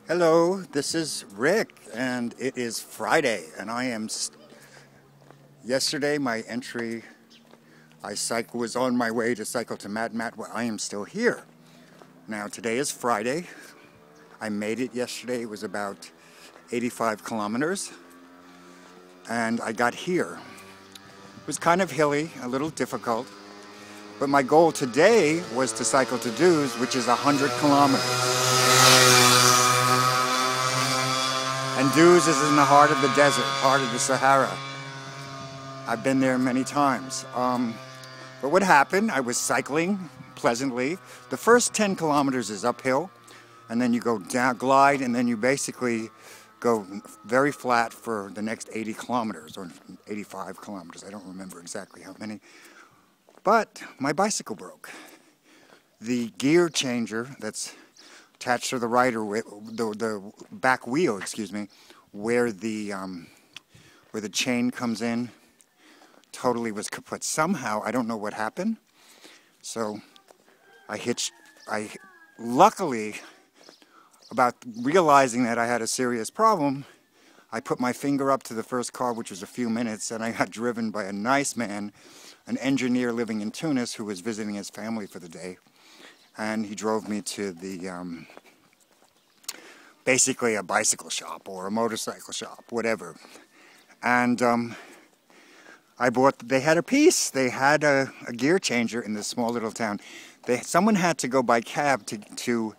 Hello, this is Rick, and it is Friday, and I am. Yesterday, my entry, was on my way to cycle to Mat, where I am still here. Now, today is Friday. I made it yesterday. It was about 85 kilometers, and I got here. It was kind of hilly, a little difficult, but my goal today was to cycle to Duz, which is 100 kilometers. And Duz is in the heart of the desert, heart of the Sahara. I've been there many times. But what happened, I was cycling pleasantly. The first 10 kilometers is uphill, and then you go down, glide, and then you basically go very flat for the next 80 kilometers, or 85 kilometers. I don't remember exactly how many. But my bicycle broke. The gear changer that's attached to the rider, the back wheel, where the chain comes in, totally was kaput. Somehow, I don't know what happened. So luckily, about realizing that I had a serious problem, I put my finger up to the first car, which was a few minutes, and I got driven by a nice man, an engineer living in Tunis who was visiting his family for the day. And he drove me to the, basically a bicycle shop or a motorcycle shop, whatever. And they had a piece. They had a gear changer in this small little town. Someone had to go by cab to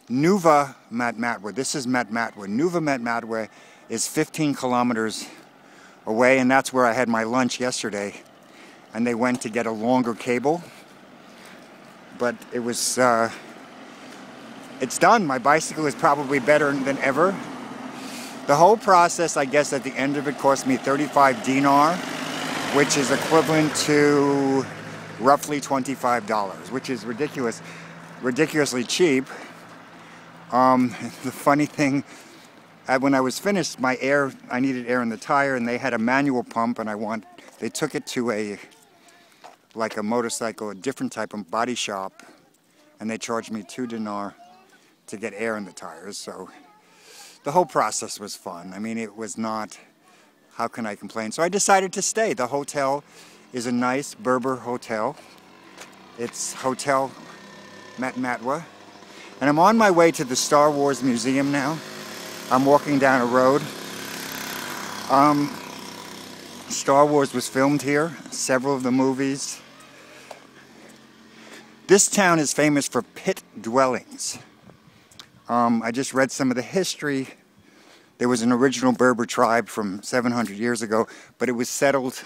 Nuva Matmatwa. This is Matmatwa. Nuva Matmatwa is 15 kilometers away, and that's where I had my lunch yesterday. And they went to get a longer cable. But it was, it's done. My bicycle is probably better than ever. The whole process, I guess, at the end of it cost me 35 dinar, which is equivalent to roughly $25, which is ridiculously cheap. The funny thing, when I was finished, I needed air in the tire, and they had a manual pump, and they took it to like a motorcycle, a different type of body shop, and they charged me 2 dinar to get air in the tires. So the whole process was fun. I mean, it was not, how can I complain? So I decided to stay. The hotel is a nice Berber hotel. It's Hotel Matmatwa. And I'm on my way to the Star Wars Museum now. I'm walking down a road. Star Wars was filmed here, several of the movies. This town is famous for pit dwellings. I just read some of the history. There was an original Berber tribe from 700 years ago, but it was settled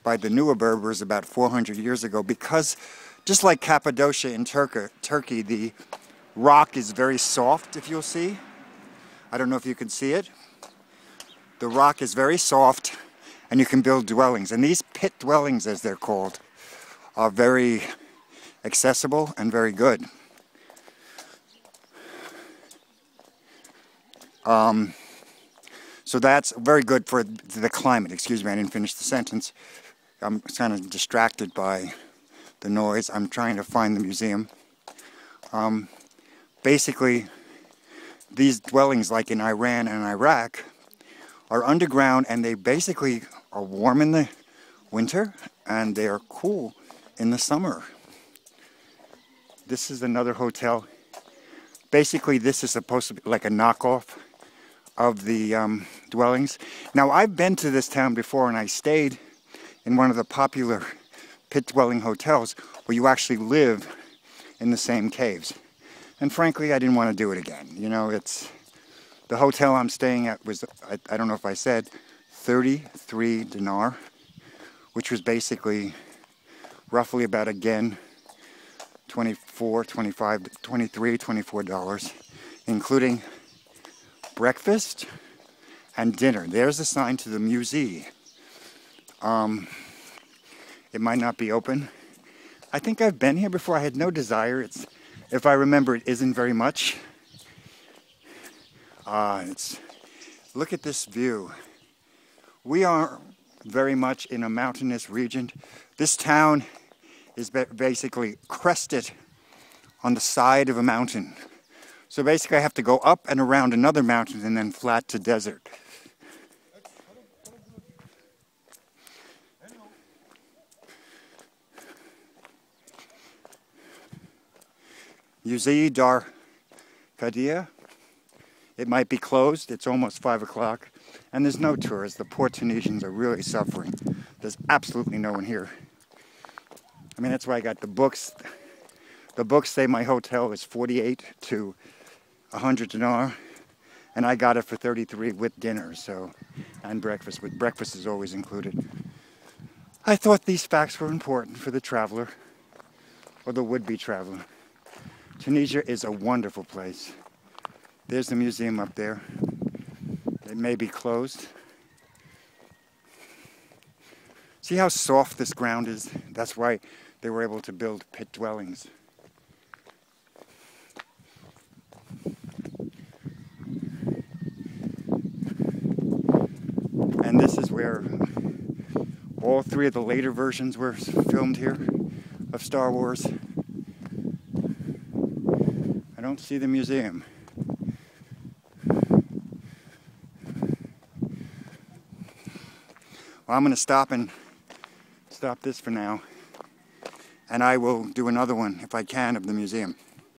by the newer Berbers about 400 years ago because, just like Cappadocia in Turkey, the rock is very soft, if you'll see. I don't know if you can see it. The rock is very soft, and you can build dwellings. And these pit dwellings, as they're called, are very accessible and very good. So that's very good for the climate. Excuse me, I didn't finish the sentence. I'm kind of distracted by the noise. I'm trying to find the museum. Basically, these dwellings, like in Iran and Iraq, are underground, and they basically are warm in the winter and they are cool in the summer. This is another hotel. Basically, this is supposed to be like a knockoff of the dwellings. Now, I've been to this town before, and I stayed in one of the popular pit dwelling hotels where you actually live in the same caves. And frankly, I didn't want to do it again. You know, the hotel I'm staying at was, I don't know if I said, 33 dinar, which was basically roughly about, again, $24, $25, $23, $24, including breakfast and dinner. There's a sign to the museum. It might not be open. I think I've been here before. I had no desire. If I remember, it isn't very much. Look at this view. We are very much in a mountainous region. This town is basically crested on the side of a mountain. So basically I have to go up and around another mountain and then flat to desert. Musée Dar Kadia. It might be closed. It's almost 5 o'clock. And there's no tourists. The poor Tunisians are really suffering. There's absolutely no one here. I mean, that's why I got the books. The books say my hotel is 48 to 100 dinar. And I got it for 33 with dinner, so, and breakfast. With breakfast is always included. I thought these facts were important for the traveler, or the would-be traveler. Tunisia is a wonderful place. There's the museum up there. It may be closed. See how soft this ground is? That's why they were able to build pit dwellings. And this is where all 3 of the later versions were filmed here of Star Wars. I don't see the museum. Well, I'm going to stop this for now, and I will do another one if I can of the museum.